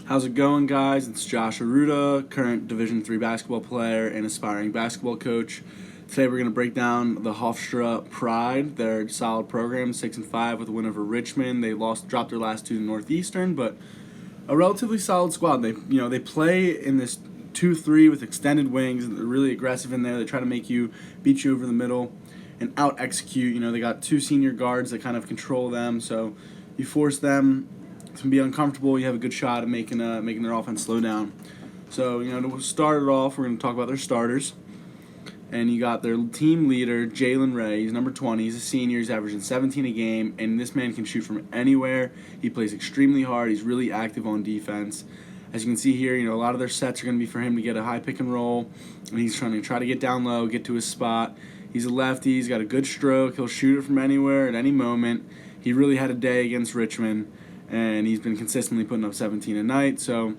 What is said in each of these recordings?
How's it going, guys? It's Josh Aruda, current Division III basketball player and aspiring basketball coach. Today we're going to break down the Hofstra Pride. They're a solid program, 6-5 with a win over Richmond. They dropped their last two to Northeastern, but a relatively solid squad. They play in this 2-3 with extended wings. They're really aggressive in there. They try to beat you over the middle and out execute. They got two senior guards that kind of control them, so you force them to be uncomfortable. You have a good shot at making their offense slow down. So to start it off, we're going to talk about their starters. And you got their team leader, Jalen. He's number 20. He's a senior. He's averaging 17 a game, and this man can shoot from anywhere. He plays extremely hard. He's really active on defense. As you can see here, a lot of their sets are going to be for him to get a high pick and roll, and he's trying to get down low, get to his spot. He's a lefty. He's got a good stroke. He'll shoot it from anywhere at any moment. He really had a day against Richmond, and he's been consistently putting up 17 a night. So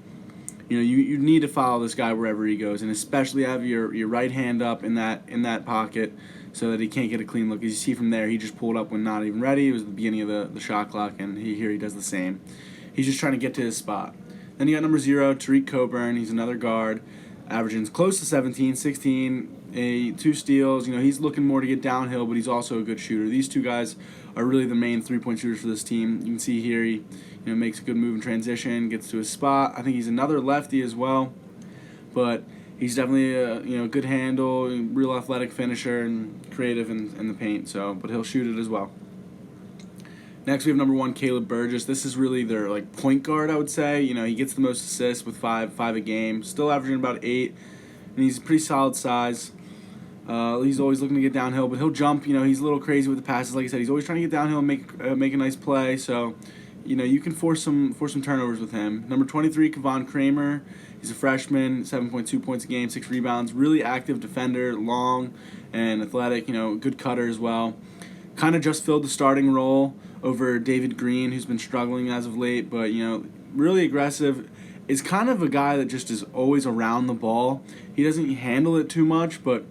you need to follow this guy wherever he goes, and especially have your right hand up in that pocket so that he can't get a clean look. As you see from there, he just pulled up when not even ready. It was the beginning of the shot clock, and he does the same. He's just trying to get to his spot. Then you got number 0, Tareq Coburn. He's another guard, averaging close to 17, 16, 2 steals. He's looking more to get downhill, but he's also a good shooter. These two guys are really the main three-point shooters for this team. You can see here he makes a good move in transition, gets to his spot. I think he's another lefty as well, but he's definitely a good handle, real athletic finisher, and creative in the paint. But he'll shoot it as well. Next, we have number 1, Burgess. This is really their point guard, I would say. He gets the most assists with five a game. Still averaging about 8, and he's a pretty solid size. He's always looking to get downhill, but he'll jump. He's a little crazy with the passes. Like I said, he's always trying to get downhill and make a nice play. So, you can force some turnovers with him. Number 23, Kvonn Cramer. He's a freshman, 7.2 points a game, 6 rebounds. Really active defender, long and athletic. Good cutter as well. Kind of just filled the starting role over David Green, who's been struggling as of late, but really aggressive. Is kind of a guy that just is always around the ball. He doesn't handle it too much, but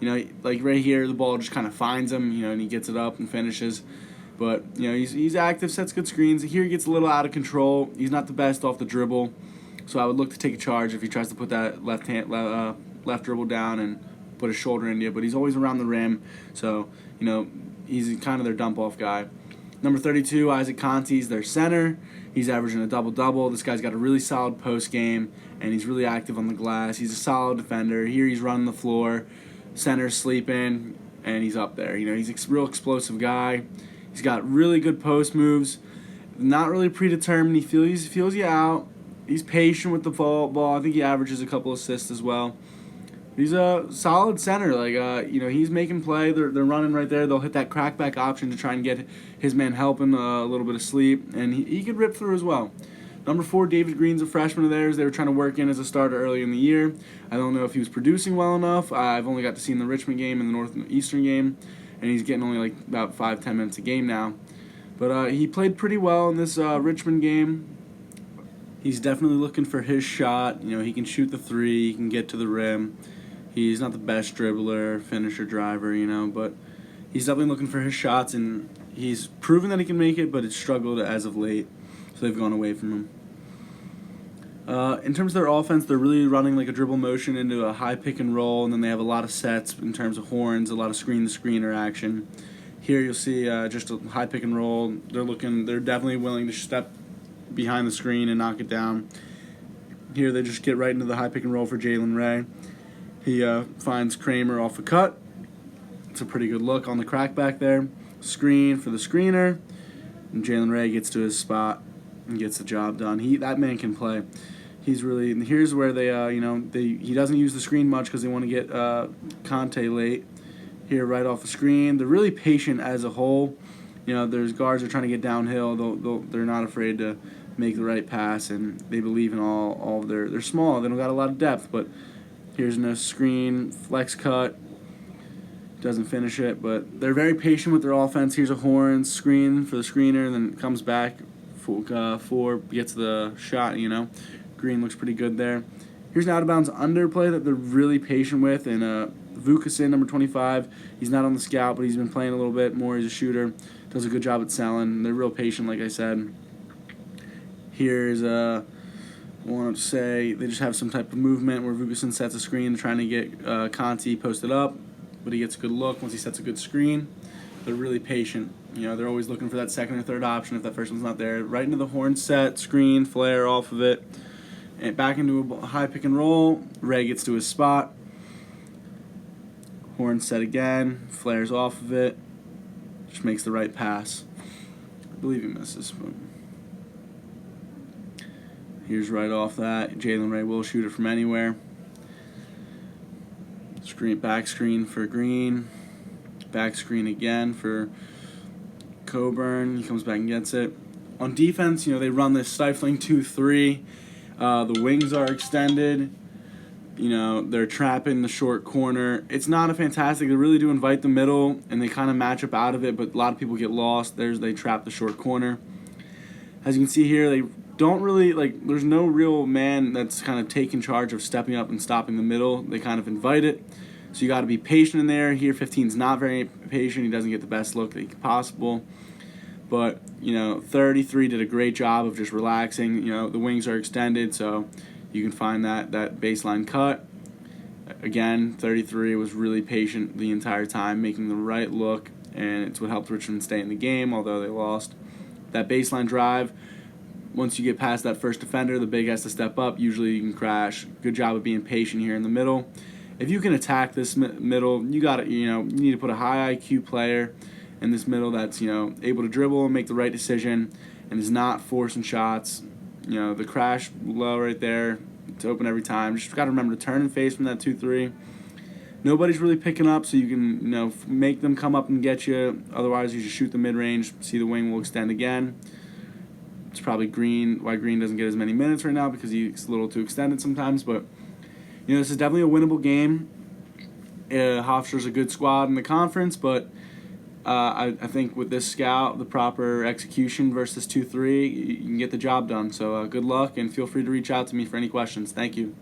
like right here, the ball just kind of finds him, and he gets it up and finishes. But he's active, sets good screens. Here he gets a little out of control. He's not the best off the dribble, so I would look to take a charge if he tries to put that left dribble down and put his shoulder into it. But he's always around the rim, so he's kind of their dump off guy. Number 32, Isaac Conti's their center. He's averaging a double-double. This guy's got a really solid post game, and he's really active on the glass. He's a solid defender. Here he's running the floor. Center's sleeping, and he's up there. He's a real explosive guy. He's got really good post moves. Not really predetermined. He feels you out. He's patient with the ball. I think he averages a couple assists as well. He's a solid center. He's making play. They're running right there. They'll hit that crackback option to try and get his man helping a little bit of sleep, and he could rip through as well. Number 4, David Green's a freshman of theirs. They were trying to work in as a starter early in the year. I don't know if he was producing well enough. I've only got to see him in the Richmond game and the Northeastern game, and he's getting only about 5-10 minutes a game now. But he played pretty well in this Richmond game. He's definitely looking for his shot. He can shoot the 3. He can get to the rim. He's not the best dribbler, finisher, driver, but he's definitely looking for his shots, and he's proven that he can make it, but it's struggled as of late, so they've gone away from him. In terms of their offense, they're really running like a dribble motion into a high pick and roll, and then they have a lot of sets in terms of horns, a lot of screen-to-screener action. Here you'll see just a high pick and roll. They're definitely willing to step behind the screen and knock it down. Here they just get right into the high pick and roll for Jalen. He finds Cramer off a cut. It's a pretty good look on the crackback there. Screen for the screener. And Jalen gets to his spot and gets the job done. That man can play. Here's where he doesn't use the screen much because they want to get Conte late. Here right off the screen. They're really patient as a whole. There's guards that are trying to get downhill. They're not afraid to make the right pass, and they believe in all of they're small. They don't got a lot of depth, but here's no screen, flex cut, doesn't finish it, but they're very patient with their offense. Here's a horn, screen for the screener, and then comes back, gets the shot, Green looks pretty good there. Here's an out-of-bounds underplay that they're really patient with, and Vukasin, number 25, he's not on the scout, but he's been playing a little bit more. He's a shooter, does a good job at selling. They're real patient, like I said. Here's I want to say they just have some type of movement where Vugason sets a screen trying to get Conti posted up, but he gets a good look once he sets a good screen. They're really patient. They're always looking for that second or third option if that first one's not there. Right into the horn set, screen, flare off of it, and back into a high pick and roll. Ray gets to his spot. Horn set again, flares off of it, just makes the right pass. I believe he misses, but here's right off that. Jalen Ray will shoot it from anywhere. Back screen for Green. Back screen again for Coburn. He comes back and gets it. On defense, they run this stifling 2-3. The wings are extended. They're trapping the short corner. It's not a fantastic. They really do invite the middle, and they kind of match up out of it, but a lot of people get lost. They trap the short corner. As you can see here, they don't really, there's no real man that's kind of taking charge of stepping up and stopping the middle. They kind of invite it. So you got to be patient in there. Here, 15's not very patient. He doesn't get the best look possible. But, 33 did a great job of just relaxing. The wings are extended, so you can find that baseline cut. Again, 33 was really patient the entire time, making the right look, and it's what helped Richmond stay in the game, although they lost. That baseline drive, once you get past that first defender, the big has to step up. Usually you can crash. Good job of being patient here in the middle. If you can attack this middle, you got you need to put a high IQ player in this middle that's able to dribble and make the right decision and is not forcing shots. The crash low right there, it's open every time. Just got to remember to turn and face from that 2-3. Nobody's really picking up, so you can make them come up and get you. Otherwise, you just shoot the mid-range. See the wing will extend again. It's probably why Green doesn't get as many minutes right now because he's a little too extended sometimes. But this is definitely a winnable game. Hofstra's a good squad in the conference, but I think with this scout, the proper execution versus 2-3, you can get the job done. So good luck, and feel free to reach out to me for any questions. Thank you.